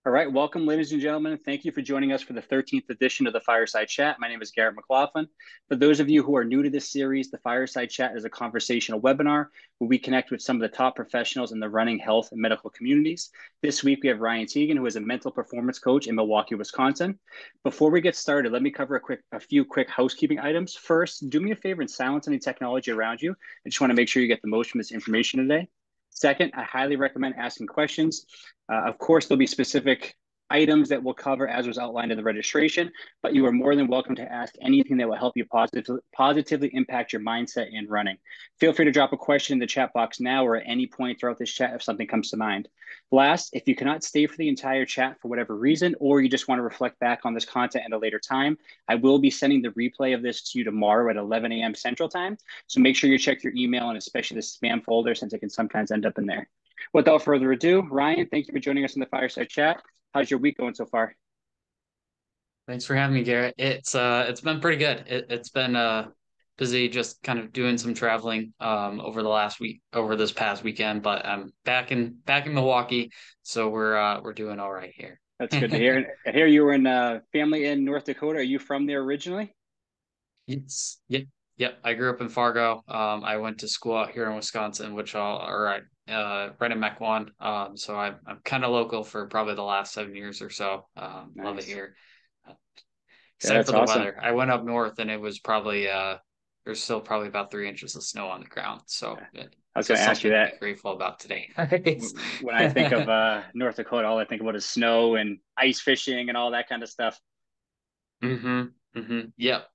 All right, welcome, ladies and gentlemen. Thank you for joining us for the 13th edition of the Fireside Chat. My name is Garrett McLaughlin. For those of you who are new to this series, the Fireside Chat is a conversational webinar where we connect with some of the top professionals in the running, health, and medical communities. This week, we have Ryan Teigen, who is a mental performance coach in Milwaukee, Wisconsin. Before we get started, let me cover a few quick housekeeping items. First, do me a favor and silence any technology around you. I just want to make sure you get the most from this information today. Second, I highly recommend asking questions. Of course, there'll be specific items that we'll cover as was outlined in the registration, but you are more than welcome to ask anything that will help you positively impact your mindset in running. Feel free to drop a question in the chat box now or at any point throughout this chat if something comes to mind. Last, if you cannot stay for the entire chat for whatever reason, or you just want to reflect back on this content at a later time, I will be sending the replay of this to you tomorrow at 11 a.m. Central Time. So make sure you check your email and especially the spam folder since it can sometimes end up in there. Without further ado, Ryan, thank you for joining us in the Fireside Chat. How's your week going so far? Thanks for having me, Garrett. It's been pretty good. It's been busy just kind of doing some traveling over this past weekend, but I'm back in Milwaukee, so we're doing all right here. That's good to hear. And I hear you were in family in North Dakota. Are you from there originally? Yep. I grew up in Fargo. I went to school out here in Wisconsin, right in Mequon. So I'm kind of local for probably the last 7 years or so. Love it Nice. here. Yeah, Except that's for the awesome. weather. I went up north and it was probably there's still probably about 3 inches of snow on the ground. So I was going just to ask you something to be that. grateful about today. When I think of North Dakota, all I think about is snow and ice fishing and all that kind of stuff. Yep.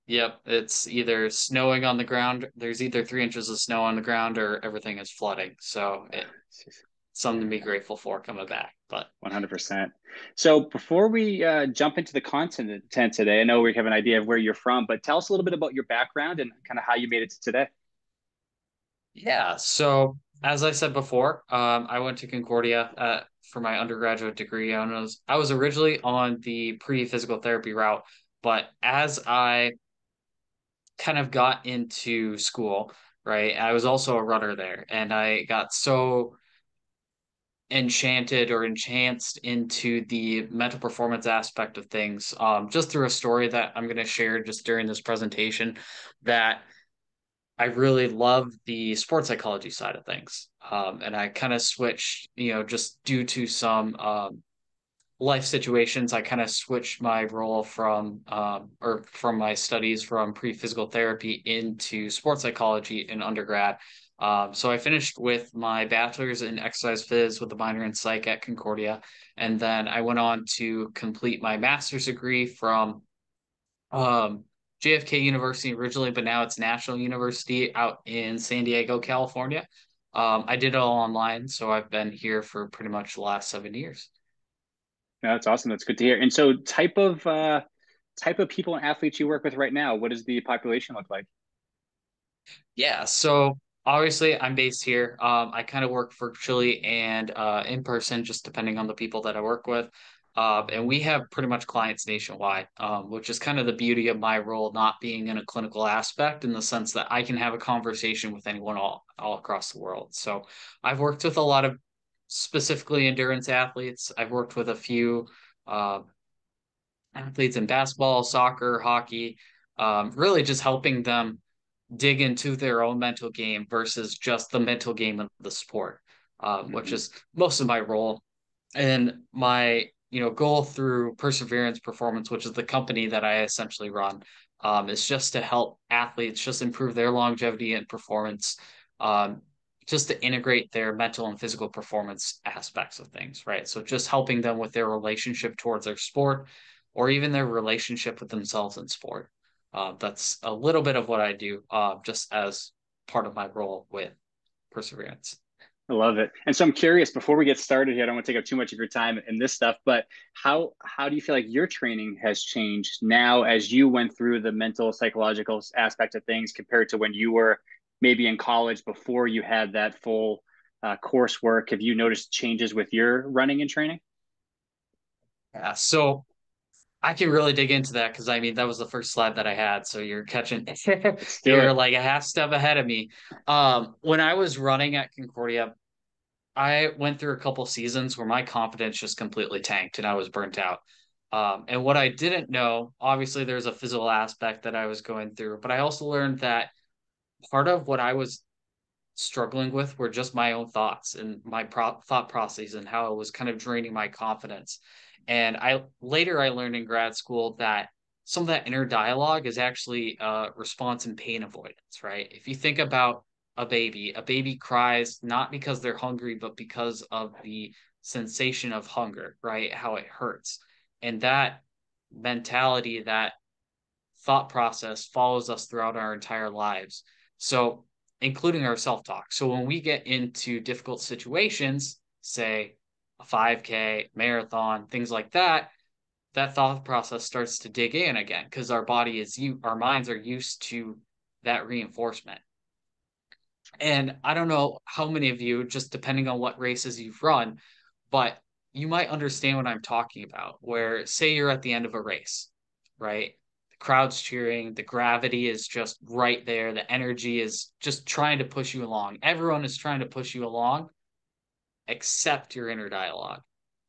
It's either snowing on the ground. There's either 3 inches of snow on the ground or everything is flooding. So it's something to be grateful for coming back. But 100%. So before we jump into the content today, I know we have an idea of where you're from, but tell us a little bit about your background and kind of how you made it to today. yeah, so as I said before, I went to Concordia for my undergraduate degree. I was originally on the pre-physical therapy route, but as I kind of got into school, right, I was also a runner there, and I got so enchanted or enchanced into the mental performance aspect of things, just through a story that I'm going to share just during this presentation, that I really love the sports psychology side of things. And I kind of switched, just due to some life situations, I kind of switched my role from my studies from pre-physical therapy into sports psychology in undergrad. So I finished with my bachelor's in exercise phys with a minor in psych at Concordia. And then I went on to complete my master's degree from um, JFK University originally, but now it's National University out in San Diego, California. I did it all online, so I've been here for pretty much the last 7 years. Yeah, that's awesome. That's good to hear. And so type of people and athletes you work with right now, what does the population look like? Yeah, so obviously I'm based here. I kind of work virtually and in person, just depending on the people that I work with. And we have pretty much clients nationwide, which is kind of the beauty of my role, not being in a clinical aspect in the sense that I can have a conversation with anyone all across the world. So I've worked with a lot of specifically endurance athletes. I've worked with a few uh, athletes in basketball, soccer, hockey, really just helping them dig into their own mental game versus just the mental game of the sport, which Mhm. is most of my role. And my, goal through Perseverance Performance, which is the company that I essentially run, is just to help athletes just improve their longevity and performance, um, just to integrate their mental and physical performance aspects of things, right? So just helping them with their relationship towards their sport or even their relationship with themselves in sport. That's a little bit of what I do, just as part of my role with Perseverance. I love it. And so I'm curious, before we get started here, I don't want to take up too much of your time in this stuff, but how do you feel like your training has changed now as you went through the mental, psychological aspect of things compared to when you were maybe in college before you had that full coursework? Have you noticed changes with your running and training? Yeah, so I can really dig into that because I mean that was the first slide that I had. So you're catching, Let's do you're it. like a half step ahead of me. When I was running at Concordia, I went through a couple seasons where my confidence just completely tanked and I was burnt out. And what I didn't know, obviously, there's a physical aspect that I was going through, but I also learned that part of what I was struggling with were just my own thoughts and my thought processes and how it was kind of draining my confidence. And I learned in grad school that some of that inner dialogue is actually response and pain avoidance, right? If you think about a baby cries not because they're hungry, but because of the sensation of hunger, right? How it hurts. And that mentality, that thought process follows us throughout our entire lives. So, including our self talk. So, when we get into difficult situations, say a 5K, marathon, things like that, that thought process starts to dig in again because our minds are used to that reinforcement. And I don't know how many of you, just depending on what races you've run, but you might understand what I'm talking about. Where, say, you're at the end of a race, right? The crowd's cheering, the gravity is just right there, the energy is just trying to push you along. Everyone is trying to push you along, except your inner dialogue,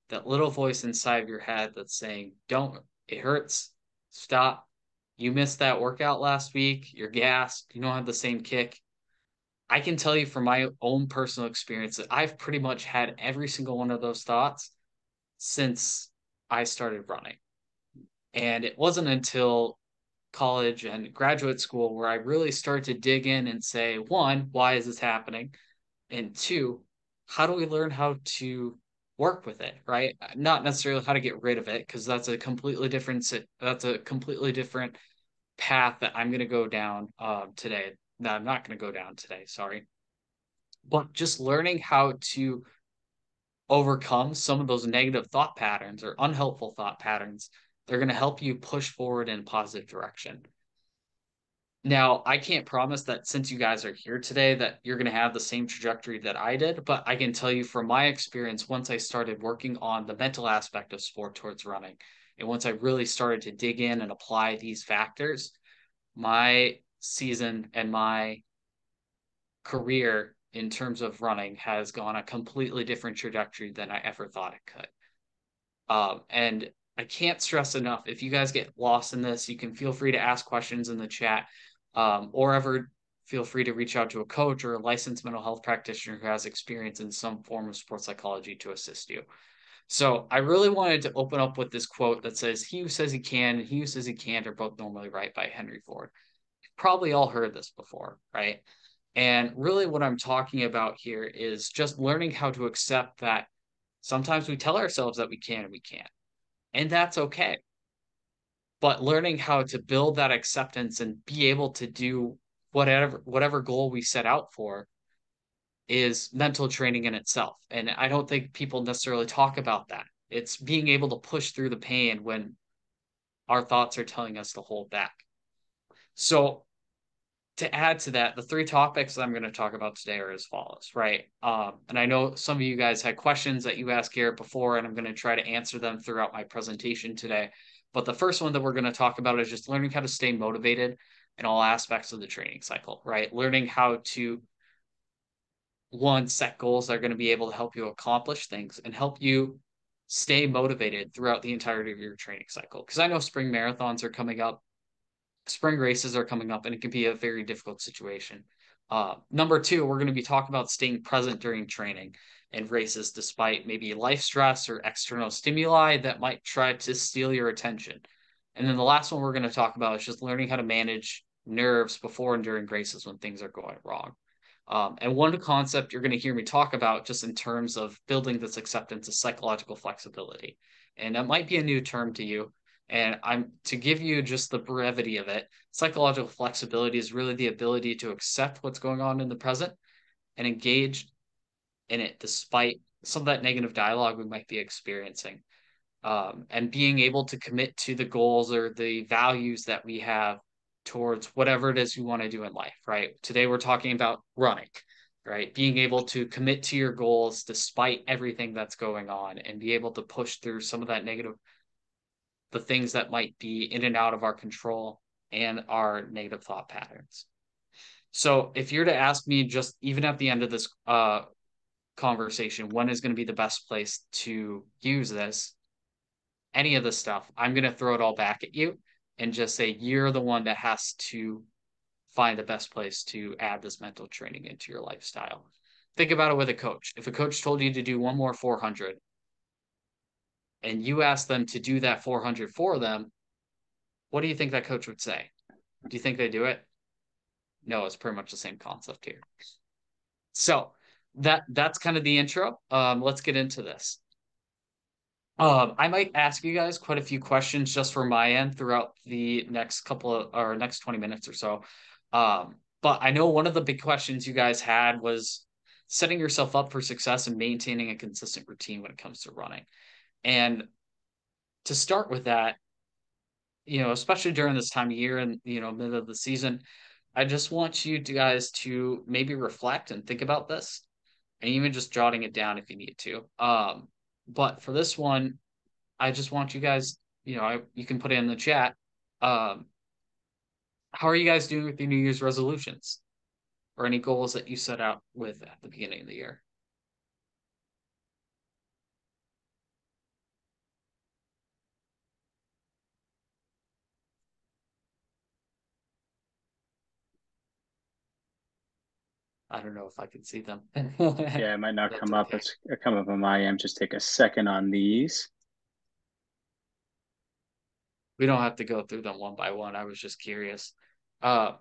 that little voice inside of your head that's saying, don't, it hurts, stop. You missed that workout last week, you're gassed, you don't have the same kick. I can tell you from my own personal experience that I've pretty much had every single one of those thoughts since I started running. And it wasn't until college and graduate school where I really started to dig in and say, one, why is this happening? And two, how do we learn how to work with it, right? Not necessarily how to get rid of it, because that's a completely different path that I'm going to go down today. No, I'm not going to go down today. Sorry. But just learning how to overcome some of those negative thought patterns or unhelpful thought patterns, they're going to help you push forward in a positive direction. Now, I can't promise that since you guys are here today that you're going to have the same trajectory that I did, but I can tell you from my experience, once I started working on the mental aspect of sport towards running, and once I really started to dig in and apply these factors, my season and my career in terms of running has gone a completely different trajectory than I ever thought it could. And I can't stress enough, if you guys get lost in this, you can feel free to ask questions in the chat, or ever feel free to reach out to a coach or a licensed mental health practitioner who has experience in some form of sports psychology to assist you. So I really wanted to open up with this quote that says, "He who says he can and he who says he can't are both normally right," by Henry Ford. You've probably all heard this before, right? And really, what I'm talking about here is just learning how to accept that sometimes we tell ourselves that we can and we can't, and that's okay. But learning how to build that acceptance and be able to do whatever goal we set out for is mental training in itself. And I don't think people necessarily talk about that. It's being able to push through the pain when our thoughts are telling us to hold back. So to add to that, the three topics that I'm going to talk about today are as follows, right? And I know some of you guys had questions that you asked Garrett before, and I'm going to try to answer them throughout my presentation today. But the first one that we're going to talk about is just learning how to stay motivated in all aspects of the training cycle, right? Learning how to, one, set goals that are going to be able to help you accomplish things and help you stay motivated throughout the entirety of your training cycle. Because I know spring marathons are coming up, spring races are coming up, and it can be a very difficult situation. Number two, we're going to be talking about staying present during training and races despite maybe life stress or external stimuli that might try to steal your attention. And then the last one we're going to talk about is just learning how to manage nerves before and during races when things are going wrong. And one concept you're going to hear me talk about just in terms of building this acceptance is psychological flexibility. And that might be a new term to you. And I'm to give you just the brevity of it. Psychological flexibility is really the ability to accept what's going on in the present and engage in it despite some of that negative dialogue we might be experiencing. And being able to commit to the goals or the values that we have towards whatever it is you want to do in life, right? Today we're talking about running, right? Being able to commit to your goals despite everything that's going on and be able to push through some of that negative, the things that might be in and out of our control and our negative thought patterns. So if you're to ask me just even at the end of this conversation, when is going to be the best place to use this, any of this stuff, I'm going to throw it all back at you and just say, you're the one that has to find the best place to add this mental training into your lifestyle. Think about it with a coach. If a coach told you to do one more 400 and you asked them to do that 400 for them, what do you think that coach would say? Do you think they do it? No, it's pretty much the same concept here. So that's kind of the intro. Let's get into this. I might ask you guys quite a few questions just for my end throughout the next 20 minutes or so. But I know one of the big questions you guys had was setting yourself up for success and maintaining a consistent routine when it comes to running. And to start with that, especially during this time of year and, middle of the season, I just want you guys to maybe reflect and think about this and even just jotting it down if you need to. But for this one, I just want you guys, you can put it in the chat. How are you guys doing with your New Year's resolutions or any goals that you set out with at the beginning of the year? I don't know if I can see them. Yeah, it might not That's come up. okay. It's come up on my end. Just take a second on these. We don't have to go through them one by one. I was just curious. Uh,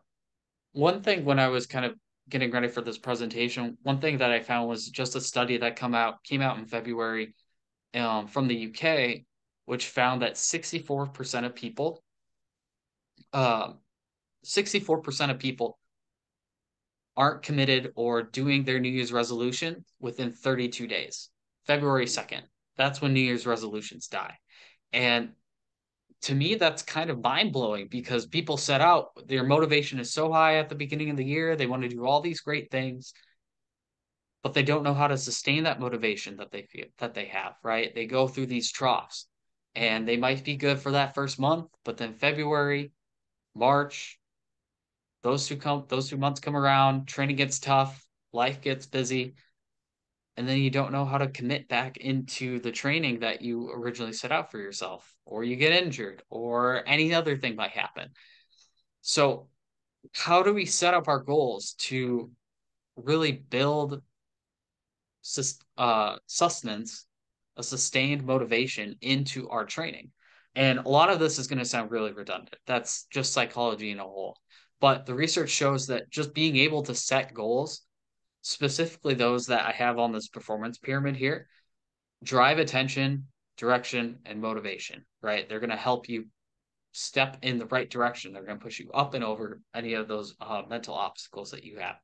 One thing when I was kind of getting ready for this presentation, one thing that I found was just a study that came out in February from the UK, which found that 64% of people, um, 64% of people aren't committed or doing their New Year's resolution within 32 days. February 2nd. That's when New Year's resolutions die. And to me, that's kind of mind blowing because people set out, their motivation is so high at the beginning of the year. They want to do all these great things, but they don't know how to sustain that motivation that they feel that they have, right? They go through these troughs and they might be good for that first month, but then February, March, those 2 months come around, training gets tough, life gets busy, and then you don't know how to commit back into the training that you originally set out for yourself, or you get injured, or any other thing might happen. So, how do we set up our goals to really build sustenance, a sustained motivation into our training? And a lot of this is going to sound really redundant. That's just psychology in a whole. But the research shows that just being able to set goals, specifically those that I have on this performance pyramid here, drive attention, direction, and motivation, right? They're going to help you step in the right direction. They're going to push you up and over any of those mental obstacles that you have.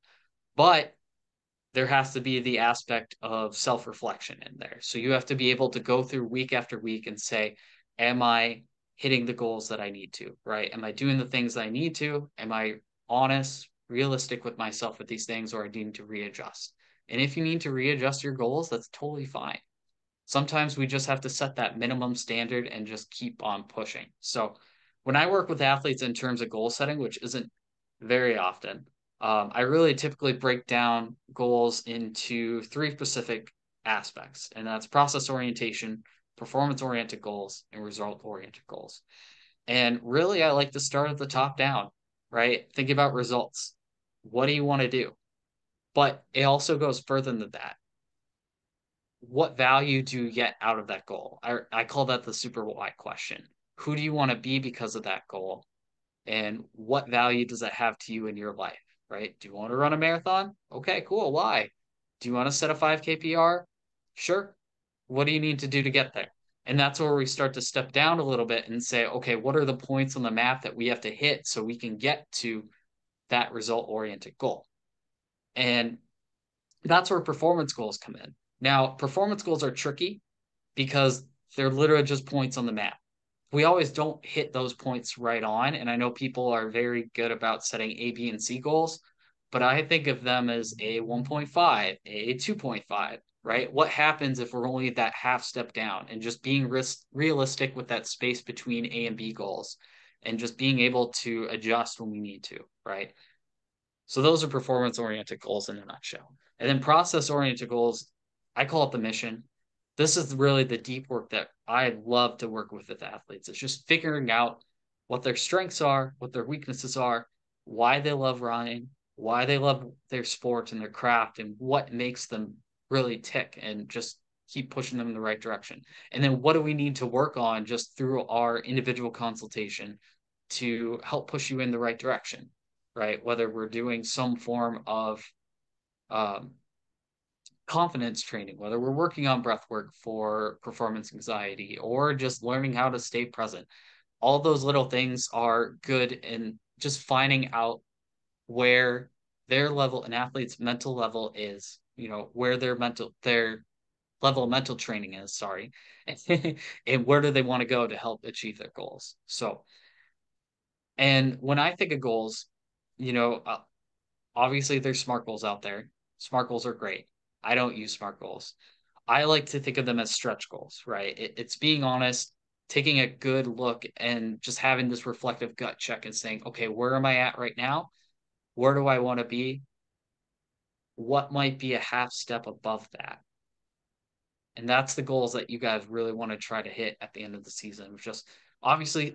But there has to be the aspect of self reflection in there. So you have to be able to go through week after week and say, am I hitting the goals that I need to, right? Am I doing the things that I need to? Am I honest, realistic with myself with these things, or I need to readjust? And if you need to readjust your goals, that's totally fine. Sometimes we just have to set that minimum standard and just keep on pushing. So when I work with athletes in terms of goal setting, which isn't very often, I really typically break down goals into three specific aspects, and that's process orientation, performance oriented goals, and result oriented goals. And really, I like to start at the top down, right? Think about results. What do you want to do? But it also goes further than that. What value do you get out of that goal? I call that the super why question. Who do you want to be because of that goal? And what value does that have to you in your life, right? Do you want to run a marathon? Okay, cool. Why? Do you want to set a 5K PR? Sure. What do you need to do to get there? And that's where we start to step down a little bit and say, okay, what are the points on the map that we have to hit so we can get to that result oriented goal? And that's where performance goals come in. Now, performance goals are tricky because they're literally just points on the map. We always don't hit those points right on. And I know people are very good about setting A, B, and C goals, but I think of them as a 1.5, a 2.5, right? What happens if we're only that half step down and just being realistic with that space between A and B goals and just being able to adjust when we need to, right? So those are performance oriented goals in a nutshell. And then process oriented goals, I call it the mission. This is really the deep work that I love to work with athletes. It's just figuring out what their strengths are, what their weaknesses are, why they love running, why they love their sport and their craft, and what makes them really tick, and just keep pushing them in the right direction. And then what do we need to work on just through our individual consultation to help push you in the right direction, right? Whether we're doing some form of um, confidence training, whether we're working on breath work for performance anxiety or just learning how to stay present. All those little things are good in just finding out where their level, an athlete's mental level is, where their level of mental training is, sorry, and where do they want to go to help achieve their goals. So, and when I think of goals, you know, uh, obviously there's SMART goals out there. SMART goals are great. I don't use SMART goals. I like to think of them as stretch goals, right? It's being honest, taking a good look and just having this reflective gut check and saying, okay, where am I at right now? Where do I want to be? What might be a half step above that? And that's the goals that you guys really want to try to hit at the end of the season. Just obviously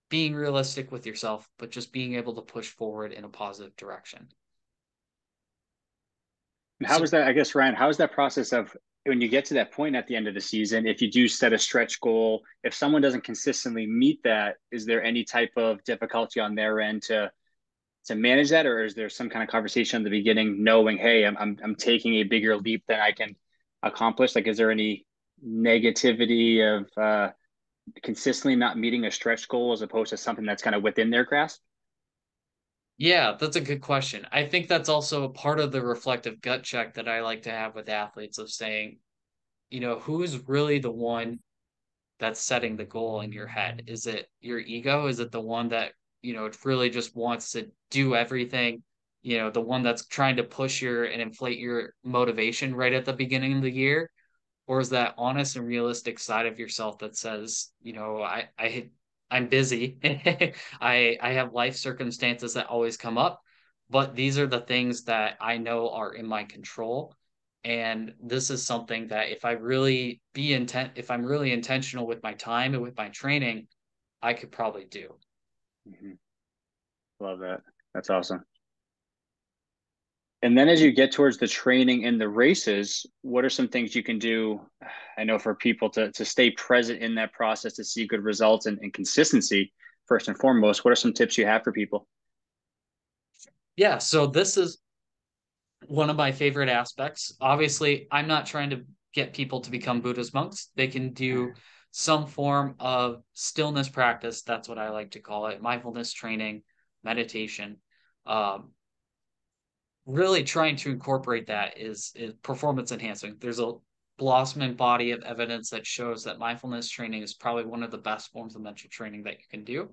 being realistic with yourself, but just being able to push forward in a positive direction. And how So was that, I guess, Ryan, how is that process of when you get to that point at the end of the season, if you do set a stretch goal, if someone doesn't consistently meet that, is there any type of difficulty on their end to manage that, or is there some kind of conversation in the beginning, knowing, hey, I'm taking a bigger leap than I can accomplish? Like, is there any negativity of consistently not meeting a stretch goal as opposed to something that's kind of within their grasp? yeah, that's a good question. I think that's also a part of the reflective gut check that I like to have with athletes of saying, who's really the one that's setting the goal in your head? Is it your ego? Is it the one that, it really just wants to do everything? The one that's trying to push your and inflate your motivation right at the beginning of the year? Or is that honest and realistic side of yourself that says, I'm busy. I have life circumstances that always come up, but these are the things that I know are in my control. And this is something that if I'm really intentional with my time and with my training, I could probably do. Mhm. Love that. That's awesome. And then as you get towards the training and the races, what are some things you can do? I know for people to stay present in that process to see good results and consistency, first and foremost, what are some tips you have for people? Yeah, so this is one of my favorite aspects. Obviously, I'm not trying to get people to become Buddhist monks. They can do some form of stillness practice. That's what I like to call it, mindfulness training, meditation. Um, really trying to incorporate that is performance enhancing. There's a blossoming body of evidence that shows that mindfulness training is probably one of the best forms of mental training that you can do.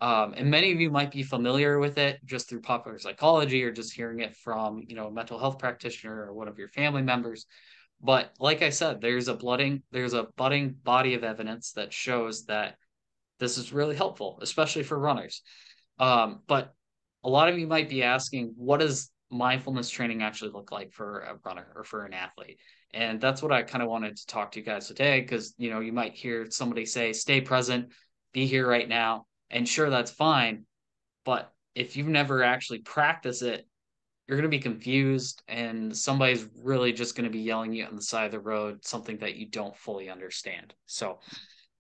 And many of you might be familiar with it just through popular psychology or just hearing it from, a mental health practitioner or one of your family members. But like I said, there's a budding body of evidence that shows that this is really helpful, especially for runners. But a lot of you might be asking, what does mindfulness training actually look like for a runner or for an athlete? And that's what I kind of wanted to talk to you guys today, because you might hear somebody say, stay present, be here right now. And sure, that's fine. But if you've never actually practiced it, you're going to be confused, and somebody's really just going to be yelling you on the side of the road, something that you don't fully understand. So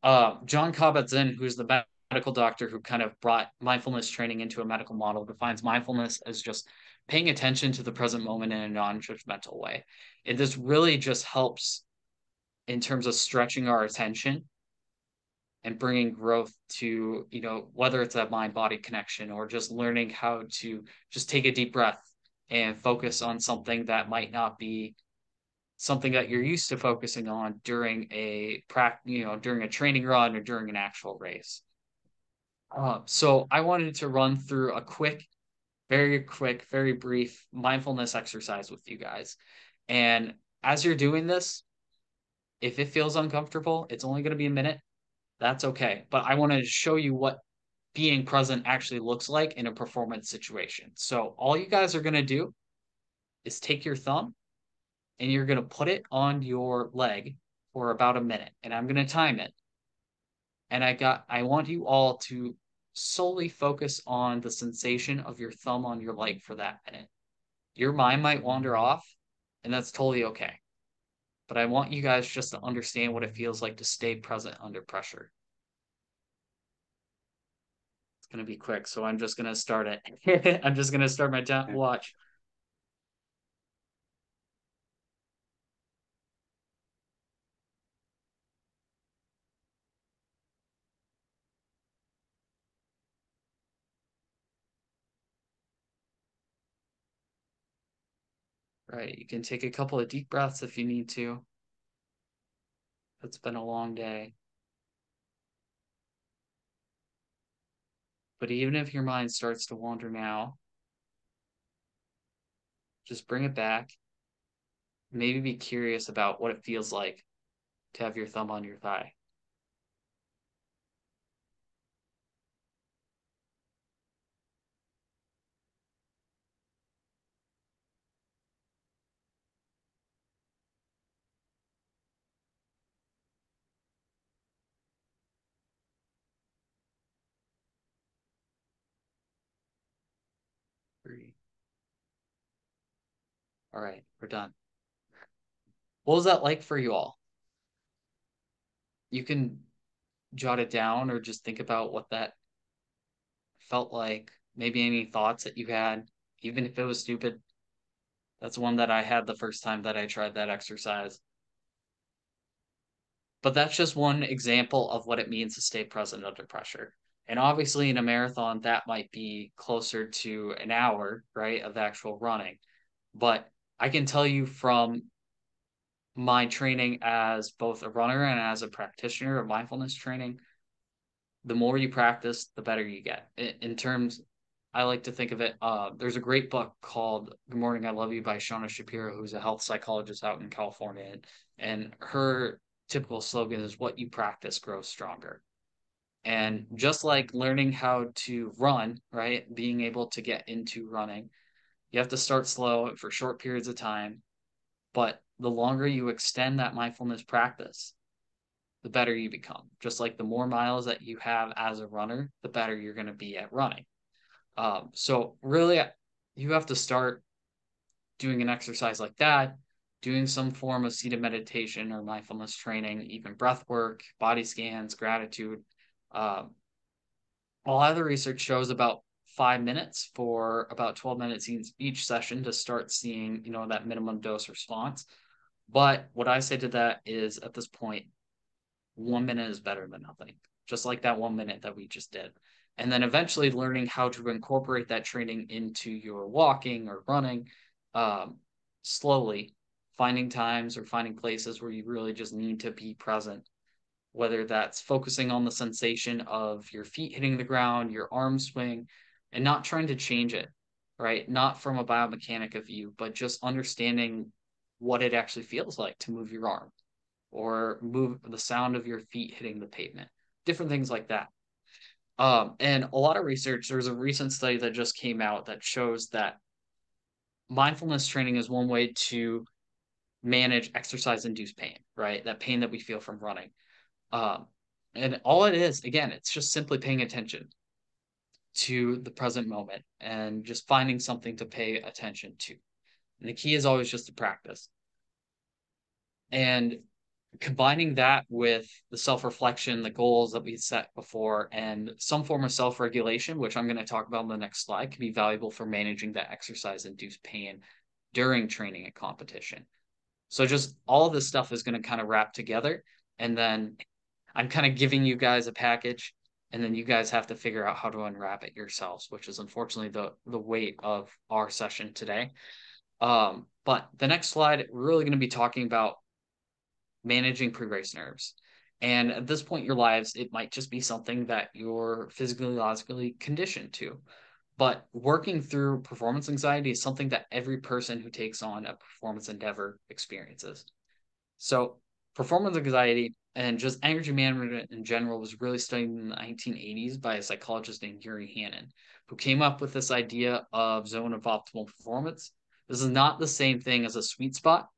John Kabat-Zinn, who's the medical doctor who kind of brought mindfulness training into a medical model, defines mindfulness as just paying attention to the present moment in a non-judgmental way. And this really just helps in terms of stretching our attention and bringing growth to, whether it's that mind-body connection or just learning how to just take a deep breath and focus on something that might not be something that you're used to focusing on during during a training run or during an actual race. So I wanted to run through a quick, very brief mindfulness exercise with you guys. And as you're doing this, if it feels uncomfortable, it's only going to be a minute. That's okay. But I want to show you what being present actually looks like in a performance situation. So all you guys are going to do is take your thumb and you're going to put it on your leg for about a minute, and I'm going to time it. And I want you all to solely focus on the sensation of your thumb on your leg for that minute. Your mind might wander off, and that's totally okay. But I want you guys just to understand what it feels like to stay present under pressure. It's going to be quick, so I'm just going to start it. I'm just going to start my watch. Right, you can take a couple of deep breaths if you need to. It's been a long day. But even if your mind starts to wander now, just bring it back. Maybe be curious about what it feels like to have your thumb on your thigh. Three. All right, we're done. What was that like for you all? You can jot it down or just think about what that felt like. Maybe any thoughts that you had, even if it was stupid. That's one that I had the first time that I tried that exercise. But that's just one example of what it means to stay present under pressure. And obviously, in a marathon, that might be closer to an hour, right, of actual running. But I can tell you from my training as both a runner and as a practitioner of mindfulness training, the more you practice, the better you get. In terms, I like to think of it. There's a great book called "Good Morning, I Love You" by Shona Shapiro, who's a health psychologist out in California, and her typical slogan is, "What you practice grows stronger." And just like learning how to run, right, being able to get into running, you have to start slow for short periods of time. But the longer you extend that mindfulness practice, the better you become. Just like the more miles that you have as a runner, the better you're going to be at running. So really, you have to start doing an exercise like that, doing some form of seated meditation or mindfulness training, even breath work, body scans, gratitude. Um, a lot of the research shows about 5 minutes for about 12 minutes each session to start seeing, that minimum dose response. But what I say to that is at this point, 1 minute is better than nothing, just like that 1 minute that we just did. And then eventually learning how to incorporate that training into your walking or running, um, slowly, finding times or finding places where you really just need to be present, whether that's focusing on the sensation of your feet hitting the ground, your arm swing, and not trying to change it, right? Not from a biomechanic of view, but just understanding what it actually feels like to move your arm or move the sound of your feet hitting the pavement, different things like that. And a lot of research, there's a recent study that just came out that shows that mindfulness training is one way to manage exercise induced pain, right? That pain that we feel from running. Um, and all it is, again, it's just simply paying attention to the present moment and just finding something to pay attention to. And the key is always just to practice. And combining that with the self-reflection, the goals that we set before, and some form of self-regulation, which I'm going to talk about in the next slide, can be valuable for managing that exercise-induced pain during training and competition. So just all of this stuff is going to kind of wrap together, and then I'm kind of giving you guys a package, and then you guys have to figure out how to unwrap it yourselves, which is unfortunately the weight of our session today. But the next slide, we're really going to be talking about managing pre-race nerves. And at this point in your lives, it might just be something that you're physiologically conditioned to. But working through performance anxiety is something that every person who takes on a performance endeavor experiences. So performance anxiety and just energy management in general was really studied in the 1980s by a psychologist named Yuri Hannon, who came up with this idea of zone of optimal performance. This is not the same thing as a sweet spot,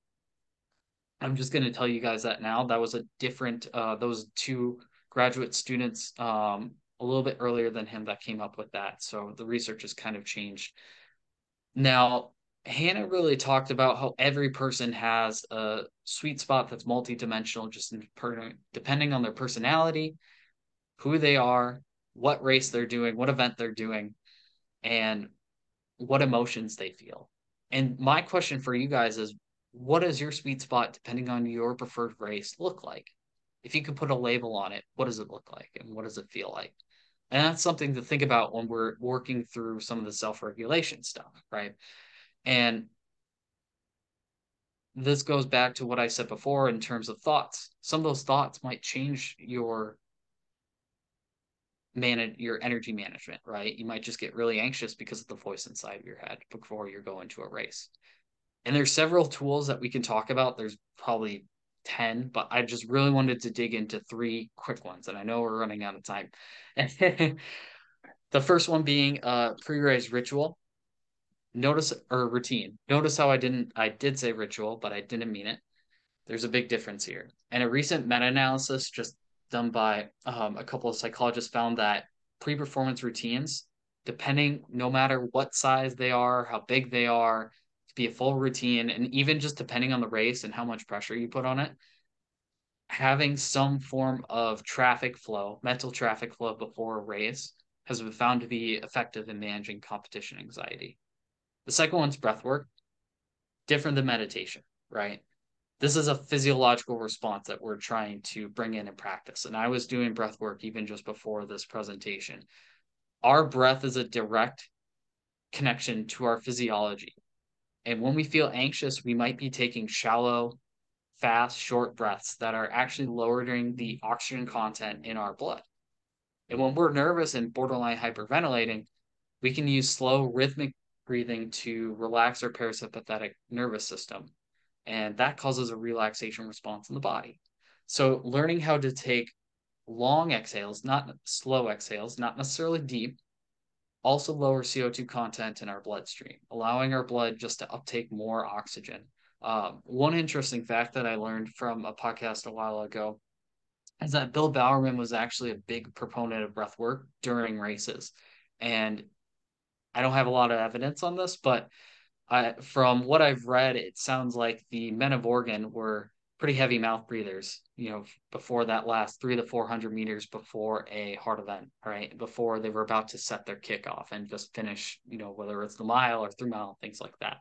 I'm just going to tell you guys that now. That was a different, those two graduate students a little bit earlier than him that came up with that. So the research has kind of changed. Now, Hannah really talked about how every person has a sweet spot that's multidimensional, just depending on their personality, who they are, what race they're doing, what event they're doing, and what emotions they feel. And my question for you guys is, what does your sweet spot, depending on your preferred race, look like? If you could put a label on it, what does it look like and what does it feel like? And that's something to think about when we're working through some of the self-regulation stuff, right? And this goes back to what I said before in terms of thoughts. Some of those thoughts might change your energy management, right? You might just get really anxious because of the voice inside of your head before you're going to a race. And there's several tools that we can talk about. There's probably 10, but I just really wanted to dig into 3 quick ones. And I know we're running out of time. The first one being pre-race ritual. Notice or routine. Notice how I did say ritual, but I didn't mean it. There's a big difference here. And a recent meta-analysis just done by a couple of psychologists found that pre-performance routines, depending, no matter what size they are, how big they are, to be a full routine, and even just depending on the race and how much pressure you put on it, having some form of traffic flow, mental traffic flow before a race has been found to be effective in managing competition anxiety. The second one's breath work, different than meditation, right? This is a physiological response that we're trying to bring in practice. And I was doing breath work even just before this presentation. Our breath is a direct connection to our physiology. And when we feel anxious, we might be taking shallow, fast, short breaths that are actually lowering the oxygen content in our blood. And when we're nervous and borderline hyperventilating, we can use slow, rhythmic breathing to relax our parasympathetic nervous system. And that causes a relaxation response in the body. So learning how to take long exhales, not slow exhales, not necessarily deep, also lower CO2 content in our bloodstream, allowing our blood just to uptake more oxygen. One interesting fact that I learned from a podcast a while ago is that Bill Bowerman was actually a big proponent of breath work during races. And I don't have a lot of evidence on this, but from what I've read, it sounds like the men of Oregon were pretty heavy mouth breathers, before that last 300 to 400 meters before a hard event, right? Before they were about to set their kickoff and just finish, whether it's the mile or 3 mile, things like that.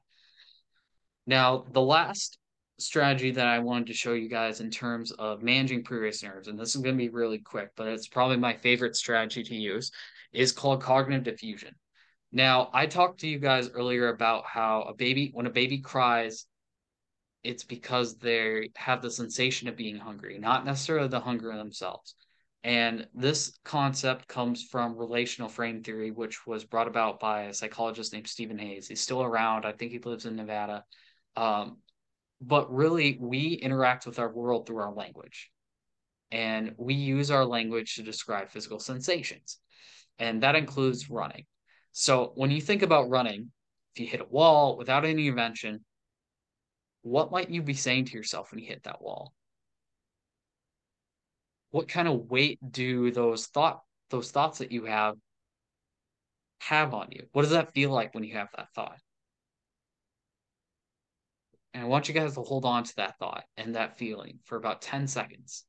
Now, the last strategy that I wanted to show you guys in terms of managing pre-race nerves, and this is going to be really quick, but it's probably my favorite strategy to use, is called cognitive diffusion. Now, I talked to you guys earlier about how when a baby cries, it's because they have the sensation of being hungry, not necessarily the hunger themselves. And this concept comes from relational frame theory, which was brought about by a psychologist named Stephen Hayes. He's still around. I think he lives in Nevada. But really, we interact with our world through our language. And we use our language to describe physical sensations. And that includes running. So when you think about running, if you hit a wall without any intervention, what might you be saying to yourself when you hit that wall? What kind of weight do those thoughts that you have on you? What does that feel like when you have that thought? And I want you guys to hold on to that thought and that feeling for about 10 seconds.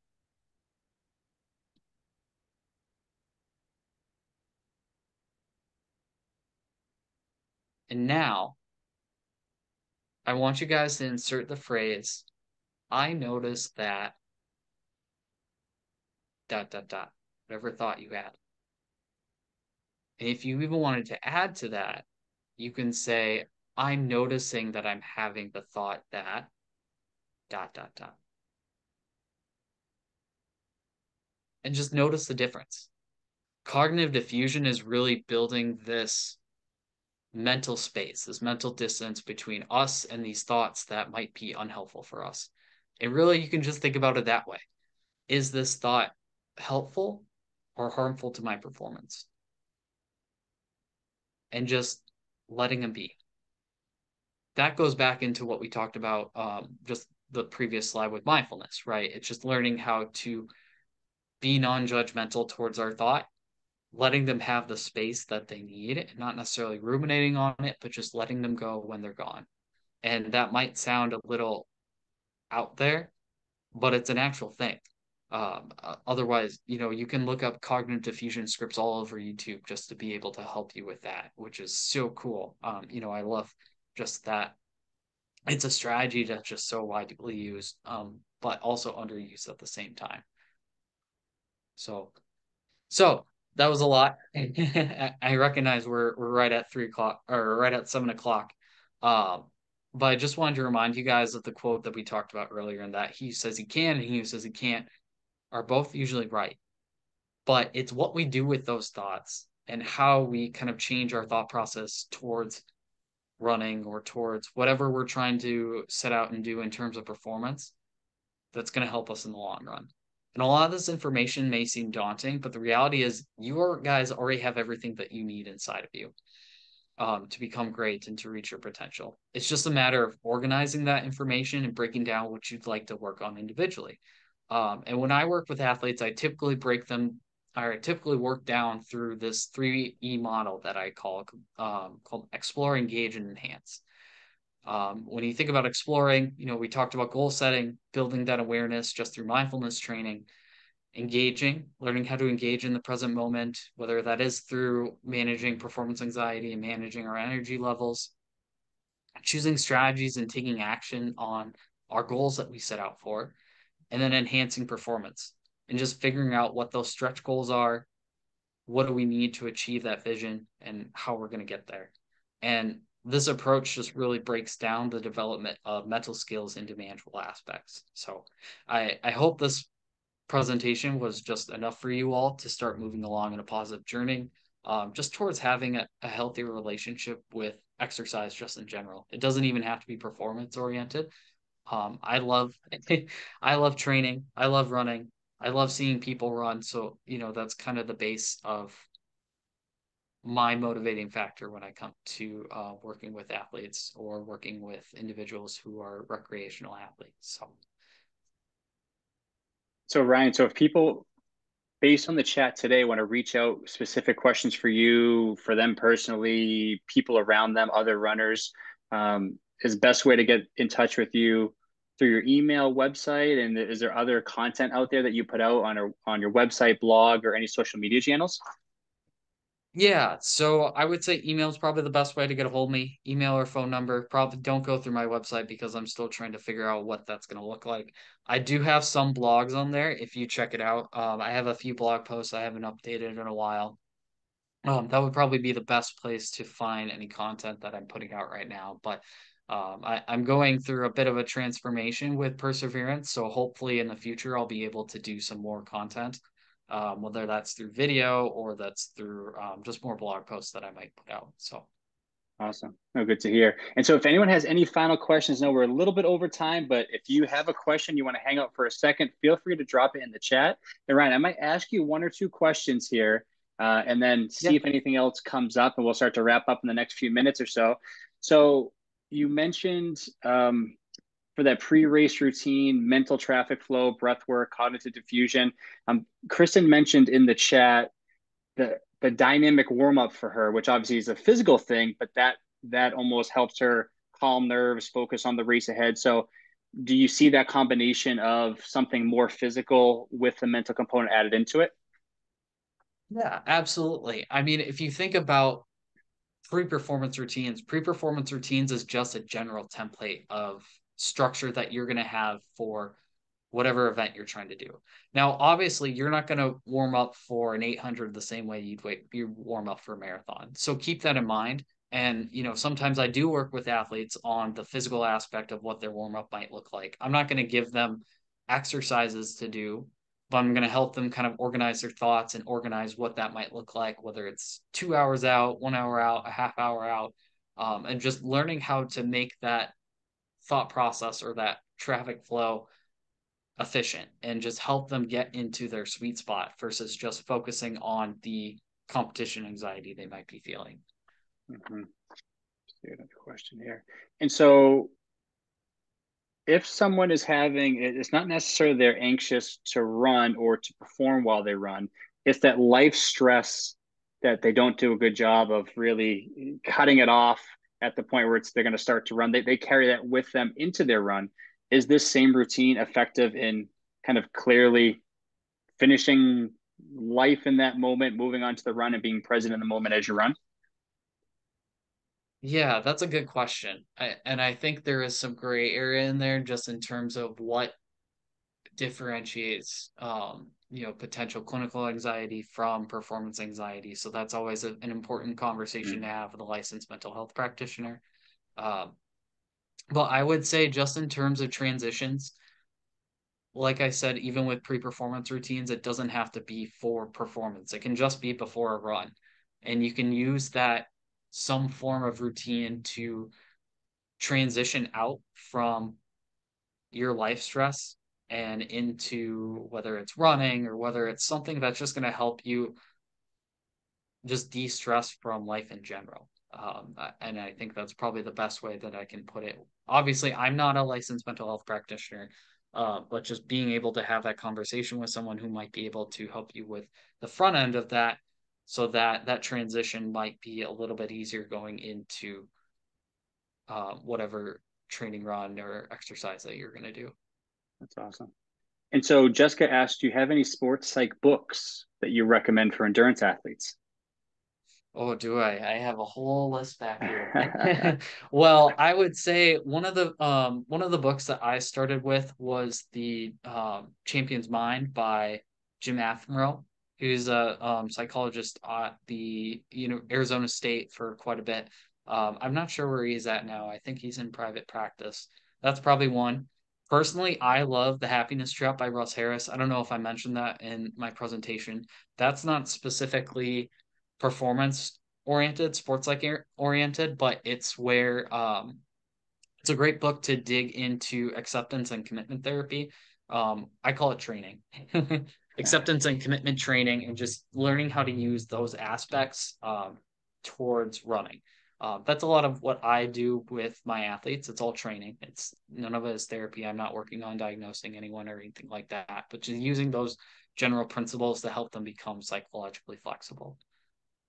And now I want you guys to insert the phrase, I noticed that ... whatever thought you had. And if you even wanted to add to that, you can say, I'm noticing that I'm having the thought that ... And just notice the difference. Cognitive diffusion is really building this mental space, this mental distance between us and these thoughts that might be unhelpful for us. And really, you can just think about it that way. Is this thought helpful or harmful to my performance? And just letting them be. That goes back into what we talked about, just the previous slide with mindfulness, right? It's just learning how to be non-judgmental towards our thought, letting them have the space that they need, and not necessarily ruminating on it, but just letting them go when they're gone. And that might sound a little out there, but it's an actual thing. Otherwise, you can look up cognitive diffusion scripts all over YouTube just to be able to help you with that, which is so cool. I love just that. It's a strategy that's just so widely used, but also underused at the same time. So that was a lot. I recognize we're right at 3 o'clock or right at 7 o'clock. Um, but I just wanted to remind you guys of the quote that we talked about earlier, and that he says he can and he says he can't are both usually right. But it's what we do with those thoughts and how we kind of change our thought process towards running or towards whatever we're trying to set out and do in terms of performance that's going to help us in the long run. And a lot of this information may seem daunting, but the reality is you guys already have everything that you need inside of you to become great and to reach your potential. It's just a matter of organizing that information and breaking down what you'd like to work on individually. And when I work with athletes, I typically work down through this 3E model that I called explore, engage, and enhance. When you think about exploring, we talked about goal setting, building that awareness just through mindfulness training, engaging, learning how to engage in the present moment, whether that is through managing performance anxiety and managing our energy levels, choosing strategies and taking action on our goals that we set out for, and then enhancing performance and just figuring out what those stretch goals are, what do we need to achieve that vision, and how we're going to get there. And this approach just really breaks down the development of mental skills into manageable aspects. So I hope this presentation was just enough for you all to start moving along in a positive journey, just towards having a healthier relationship with exercise just in general. It doesn't even have to be performance oriented. I love I love training. I love running. I love seeing people run. So, that's kind of the base of my motivating factor when I come to working with athletes or working with individuals who are recreational athletes. So Ryan, so if people based on the chat today want to reach out specific questions for you, for them personally, people around them, other runners, is best way to get in touch with you through your email, website, and is there other content out there that you put out on your website, blog, or any social media channels? Yeah, so I would say email is probably the best way to get a hold of me. Email or phone number. Probably don't go through my website because I'm still trying to figure out what that's going to look like. I do have some blogs on there if you check it out. I have a few blog posts I haven't updated in a while. That would probably be the best place to find any content that I'm putting out right now. But I'm going through a bit of a transformation with Perseverance. So hopefully in the future, I'll be able to do some more content, whether that's through video or that's through just more blog posts that I might put out. So Awesome. Oh, good to hear. And so if anyone has any final questions, no, we're a little bit over time, but if you have a question, you want to hang out for a second, feel free to drop it in the chat. And Ryan, I might ask you one or two questions here, and then see yeah, if anything else comes up, and we'll start to wrap up in the next few minutes or so. So you mentioned for that pre-race routine, mental traffic flow, breath work, cognitive diffusion. Kristen mentioned in the chat the dynamic warm up for her, which obviously is a physical thing, but that almost helps her calm nerves, focus on the race ahead. So, do you see that combination of something more physical with the mental component added into it? yeah, absolutely. I mean, if you think about pre-performance routines is just a general template of structure that you're going to have for whatever event you're trying to do. Now, obviously, you're not going to warm up for an 800 the same way you warm up for a marathon. So keep that in mind. And, sometimes I do work with athletes on the physical aspect of what their warm up might look like. I'm not going to give them exercises to do, but I'm going to help them kind of organize their thoughts and organize what that might look like, whether it's 2 hours out, 1 hour out, a half hour out, and just learning how to make that thought process or that traffic flow efficient and just help them get into their sweet spot versus just focusing on the competition anxiety they might be feeling. Mm-hmm. Let's see another question here. And so if someone is having, it's not necessarily they're anxious to run or to perform while they run, it's that life stress that they don't do a good job of really cutting it off at the point where they're going to start to run. They carry that with them into their run. Is this same routine effective in kind of clearly finishing life in that moment, moving on to the run and being present in the moment as you run? Yeah, that's a good question. And I think there is some gray area in there just in terms of what differentiates potential clinical anxiety from performance anxiety. So that's always an important conversation to Mm. have with a licensed mental health practitioner. Um, but I would say just in terms of transitions, like I said, even with pre-performance routines, it doesn't have to be for performance. It can just be before a run. And you can use that some form of routine to transition out from your life stress and into whether it's running or whether it's something that's just going to help you just de-stress from life in general. And I think that's probably the best way that I can put it. Obviously, I'm not a licensed mental health practitioner, but just being able to have that conversation with someone who might be able to help you with the front end of that, so that that transition might be a little bit easier going into whatever training run or exercise that you're going to do. That's awesome. And so Jessica asked, do you have any sports psych books that you recommend for endurance athletes? Oh, do I? I have a whole list back here. Well, I would say one of the books that I started with was the Champion's Mind by Jim Aftenroe, who's a psychologist at the Arizona State for quite a bit. I'm not sure where he's at now. I think he's in private practice. That's probably one. Personally, I love The Happiness Trap by Russ Harris. I don't know if I mentioned that in my presentation. That's not specifically performance oriented, sports like oriented, but it's where it's a great book to dig into acceptance and commitment therapy. I call it training. Acceptance and commitment training, and just learning how to use those aspects towards running. That's a lot of what I do with my athletes. It's all training. It's none of it is therapy. I'm not working on diagnosing anyone or anything like that, but just using those general principles to help them become psychologically flexible.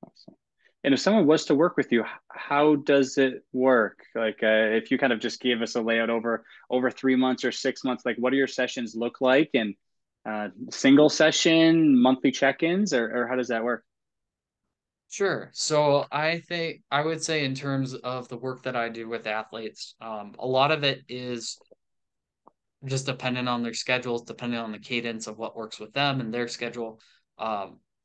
Awesome. And if someone was to work with you, how does it work? Like, if you kind of just gave us a layout over 3 months or 6 months, like what do your sessions look like? And single session, monthly check-ins, or how does that work? Sure. So I think I would say in terms of the work that I do with athletes, a lot of it is just dependent on their schedules, depending on the cadence of what works with them and their schedule.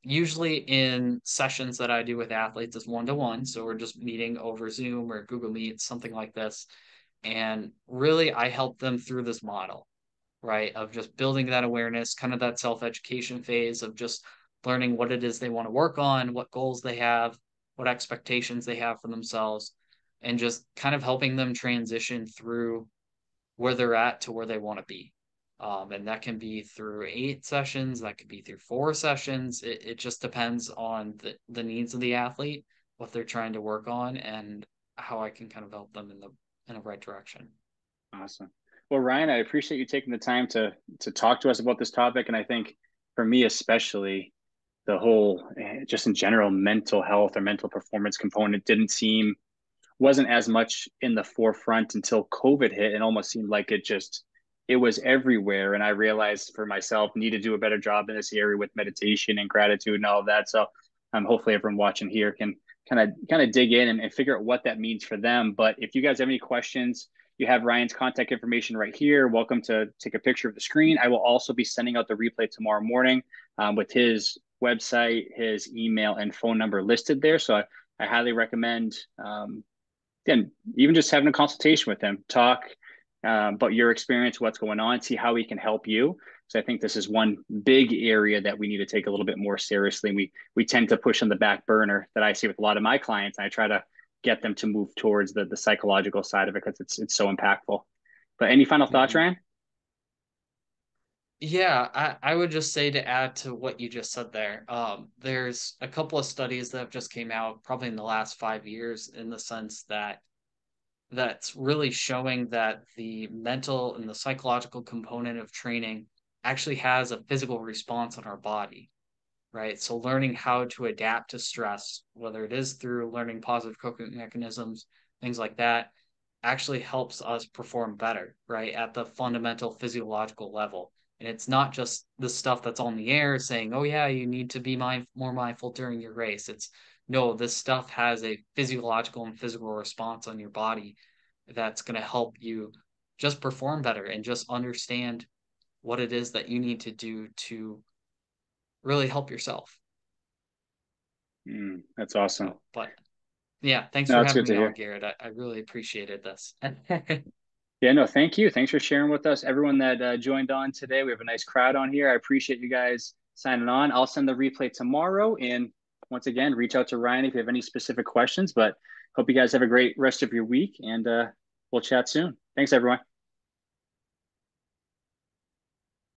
Usually in sessions that I do with athletes is one-to-one. So we're just meeting over Zoom or Google Meet, something like this. And really, I help them through this model, right? Of just building that awareness, kind of that self-education phase of just learning what it is they want to work on, what goals they have, what expectations they have for themselves, and just kind of helping them transition through where they're at to where they want to be. And that can be through 8 sessions, that could be through 4 sessions. It just depends on the needs of the athlete, what they're trying to work on, and how I can kind of help them in the right direction. Awesome. Well, Ryan, I appreciate you taking the time to talk to us about this topic. And I think for me especially, the whole just in general mental health or mental performance component didn't seem wasn't as much in the forefront until COVID hit and almost seemed like it was everywhere. And I realized for myself need to do a better job in this area with meditation and gratitude and all of that. So hopefully everyone watching here can kind of dig in and figure out what that means for them. But if you guys have any questions, you have Ryan's contact information right here. Welcome to take a picture of the screen. I will also be sending out the replay tomorrow morning with his website, his email, and phone number listed there. So I highly recommend again, even just having a consultation with him, talk about your experience, what's going on, see how he can help you. So I think this is one big area that we need to take a little bit more seriously. We tend to push on the back burner that I see with a lot of my clients. I try to get them to move towards the psychological side of it because it's so impactful. But any final thoughts, Mhm. Ryan? Yeah, I would just say to add to what you just said there, there's a couple of studies that have just came out probably in the last 5 years in the sense that that's really showing that the mental and the psychological component of training actually has a physical response on our body, right? So learning how to adapt to stress, whether it is through learning positive coping mechanisms, things like that, actually helps us perform better, right? At the fundamental physiological level. And it's not just the stuff that's on the air saying, oh, yeah, you need to be more mindful during your race. It's no, this stuff has a physiological and physical response on your body that's going to help you just perform better and just understand what it is that you need to do to really help yourself. That's awesome. So, but yeah, thanks No, for that's having good me to on, hear. Garrett. I really appreciated this. Yeah, no, thank you. Thanks for sharing with us. Everyone that joined on today, we have a nice crowd on here. I appreciate you guys signing on. I'll send the replay tomorrow. And once again, reach out to Ryan if you have any specific questions. But hope you guys have a great rest of your week, and we'll chat soon. Thanks, everyone.